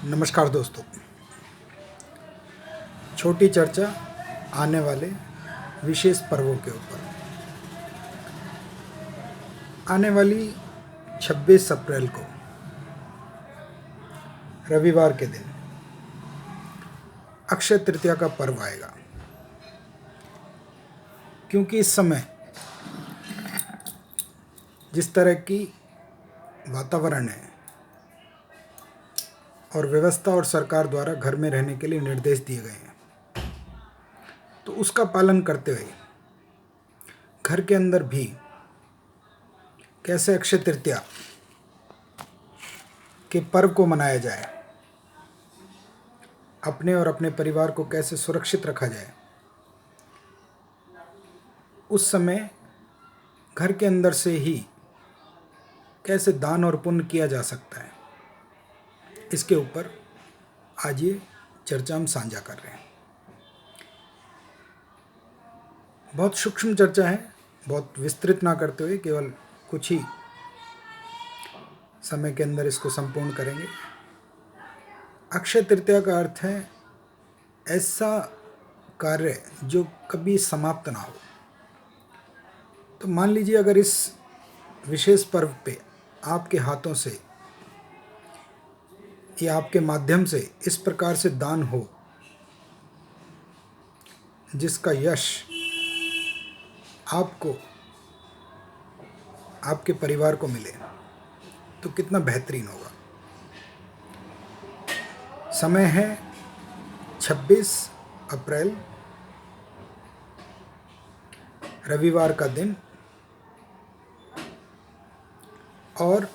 नमस्कार दोस्तों। छोटी चर्चा आने वाले विशेष पर्वों के ऊपर। आने वाली 26 अप्रैल को रविवार के दिन अक्षय तृतीया का पर्व आएगा। क्योंकि इस समय जिस तरह की वातावरण है और व्यवस्था और सरकार द्वारा घर में रहने के लिए निर्देश दिए गए हैं, तो उसका पालन करते हुए घर के अंदर भी कैसे अक्षय तृतीया के पर्व को मनाया जाए, अपने और अपने परिवार को कैसे सुरक्षित रखा जाए, उस समय घर के अंदर से ही कैसे दान और पुण्य किया जा सकता है, इसके ऊपर आज ये चर्चा हम साझा कर रहे हैं। बहुत सूक्ष्म चर्चा है, बहुत विस्तृत ना करते हुए केवल कुछ ही समय के अंदर इसको संपूर्ण करेंगे। अक्षय तृतीया का अर्थ है ऐसा कार्य जो कभी समाप्त ना हो। तो मान लीजिए अगर इस विशेष पर्व पे आपके हाथों से या आपके माध्यम से इस प्रकार से दान हो जिसका यश आपको, आपके परिवार को मिले, तो कितना बेहतरीन होगा। समय है 26 अप्रैल, रविवार का दिन, और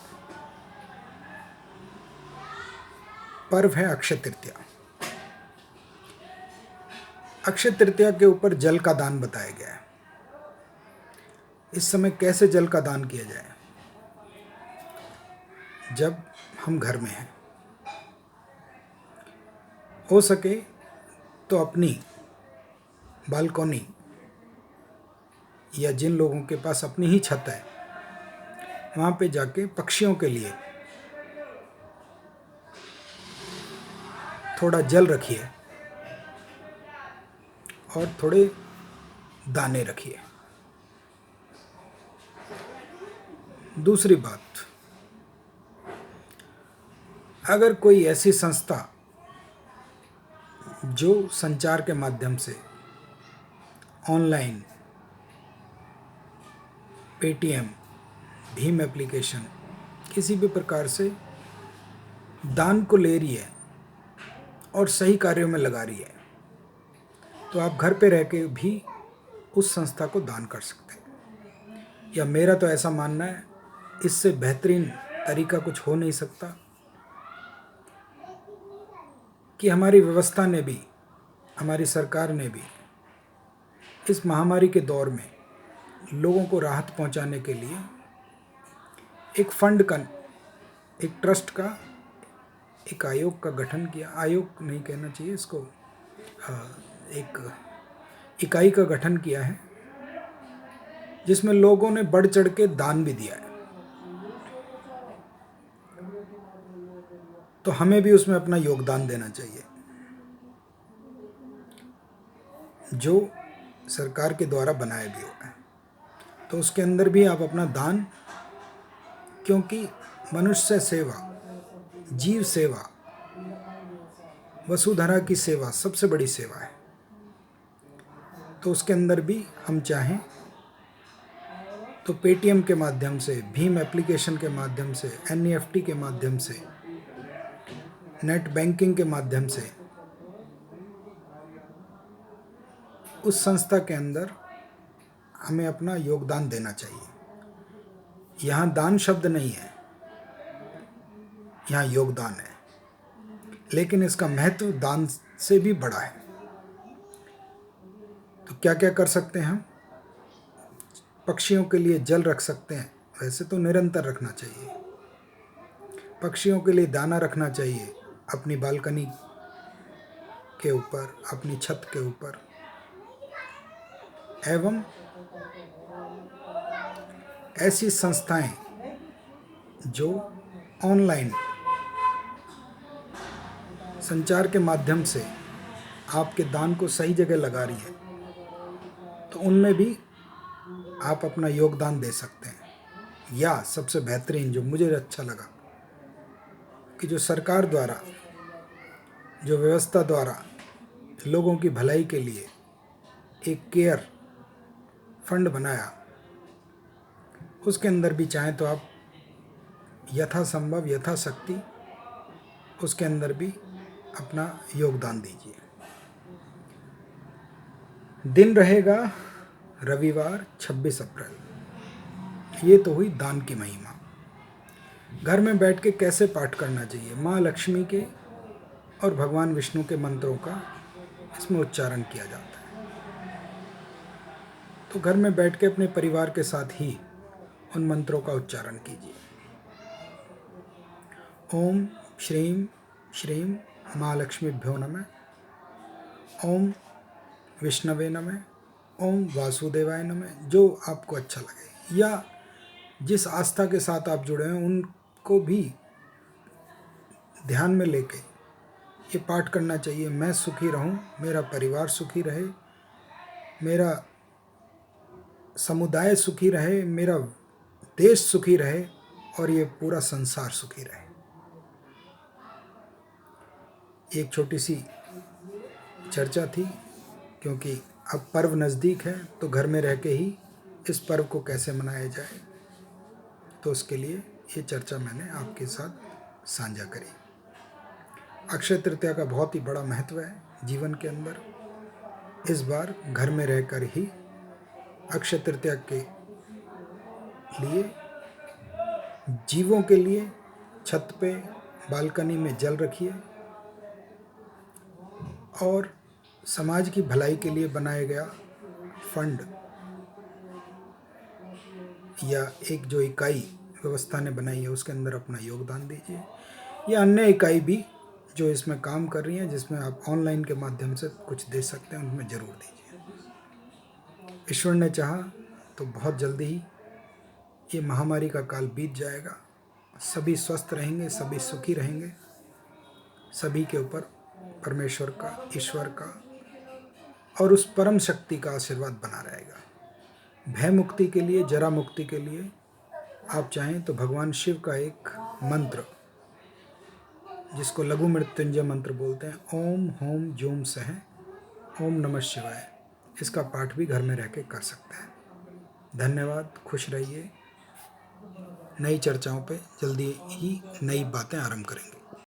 पर्व है अक्षय तृतीया। अक्षय तृतीया के ऊपर जल का दान बताया गया है। इस समय कैसे जल का दान किया जाए? जब हम घर में हैं, हो सके तो अपनी बालकनी या जिन लोगों के पास अपनी ही छत है, वहाँ पे जाके पक्षियों के लिए थोड़ा जल रखिए और थोड़े दाने रखिए। दूसरी बात, अगर कोई ऐसी संस्था जो संचार के माध्यम से ऑनलाइन, पेटीएम, भीम एप्लीकेशन, किसी भी प्रकार से दान को ले रही है और सही कार्यों में लगा रही है, तो आप घर पे रह के भी उस संस्था को दान कर सकते हैं। या मेरा तो ऐसा मानना है, इससे बेहतरीन तरीका कुछ हो नहीं सकता कि हमारी व्यवस्था ने भी, हमारी सरकार ने भी इस महामारी के दौर में लोगों को राहत पहुंचाने के लिए एक फंड का, एक ट्रस्ट का, एक आयोग का गठन किया। आयोग नहीं कहना चाहिए इसको, एक इकाई का गठन किया है जिसमें लोगों ने बढ़ चढ़ के दान भी दिया है। तो हमें भी उसमें अपना योगदान देना चाहिए। जो सरकार के द्वारा बनाया भी हुआ है, तो उसके अंदर भी आप अपना दान, क्योंकि मनुष्य सेवा, जीव सेवा, वसुधरा की सेवा सबसे बड़ी सेवा है। तो उसके अंदर भी हम चाहें तो पेटीएम के माध्यम से, भीम एप्लीकेशन के माध्यम से, एनईएफटी के माध्यम से, नेट बैंकिंग के माध्यम से उस संस्था के अंदर हमें अपना योगदान देना चाहिए। यहाँ दान शब्द नहीं है, यहाँ योगदान है, लेकिन इसका महत्व दान से भी बड़ा है। तो क्या क्या कर सकते हैं हम? पक्षियों के लिए जल रख सकते हैं, वैसे तो निरंतर रखना चाहिए। पक्षियों के लिए दाना रखना चाहिए अपनी बालकनी के ऊपर, अपनी छत के ऊपर। एवं ऐसी संस्थाएं जो ऑनलाइन संचार के माध्यम से आपके दान को सही जगह लगा रही है, तो उनमें भी आप अपना योगदान दे सकते हैं। या सबसे बेहतरीन जो मुझे अच्छा लगा कि जो सरकार द्वारा, जो व्यवस्था द्वारा लोगों की भलाई के लिए एक केयर फंड बनाया, उसके अंदर भी चाहें तो आप यथासंभव यथाशक्ति उसके अंदर भी अपना योगदान दीजिए। दिन रहेगा रविवार 26 अप्रैल। ये तो हुई दान की महिमा। घर में बैठ के कैसे पाठ करना चाहिए? माँ लक्ष्मी के और भगवान विष्णु के मंत्रों का इसमें उच्चारण किया जाता है। तो घर में बैठ के अपने परिवार के साथ ही उन मंत्रों का उच्चारण कीजिए। ओम श्रीम श्रीम माँ लक्ष्मीभ्यो नमः, ओम विष्णवे नमः, ओम वासुदेवाय नमः, जो आपको अच्छा लगे या जिस आस्था के साथ आप जुड़े हैं उनको भी ध्यान में लेके ये पाठ करना चाहिए। मैं सुखी रहूं, मेरा परिवार सुखी रहे, मेरा समुदाय सुखी रहे, मेरा देश सुखी रहे और ये पूरा संसार सुखी रहे। एक छोटी सी चर्चा थी, क्योंकि अब पर्व नज़दीक है तो घर में रह के ही इस पर्व को कैसे मनाया जाए, तो उसके लिए ये चर्चा मैंने आपके साथ साझा करी। अक्षय तृतीया का बहुत ही बड़ा महत्व है जीवन के अंदर। इस बार घर में रहकर ही अक्षय तृतीया के लिए जीवों के लिए छत पे बालकनी में जल रखिए और समाज की भलाई के लिए बनाया गया फंड या एक जो इकाई व्यवस्था ने बनाई है उसके अंदर अपना योगदान दीजिए, या अन्य इकाई भी जो इसमें काम कर रही हैं, जिसमें आप ऑनलाइन के माध्यम से कुछ दे सकते हैं, उनमें ज़रूर दीजिए। ईश्वर ने चाहा तो बहुत जल्दी ही ये महामारी का काल बीत जाएगा। सभी स्वस्थ रहेंगे, सभी सुखी रहेंगे, सभी के ऊपर परमेश्वर का, ईश्वर का और उस परम शक्ति का आशीर्वाद बना रहेगा। भय मुक्ति के लिए, जरा मुक्ति के लिए आप चाहें तो भगवान शिव का एक मंत्र, जिसको लघु मृत्युंजय मंत्र बोलते हैं, ओम होम जूम सह ओम नमः शिवाय, इसका पाठ भी घर में रह के कर सकते हैं। धन्यवाद, खुश रहिए। नई चर्चाओं पे जल्दी ही नई बातें आरंभ करेंगे।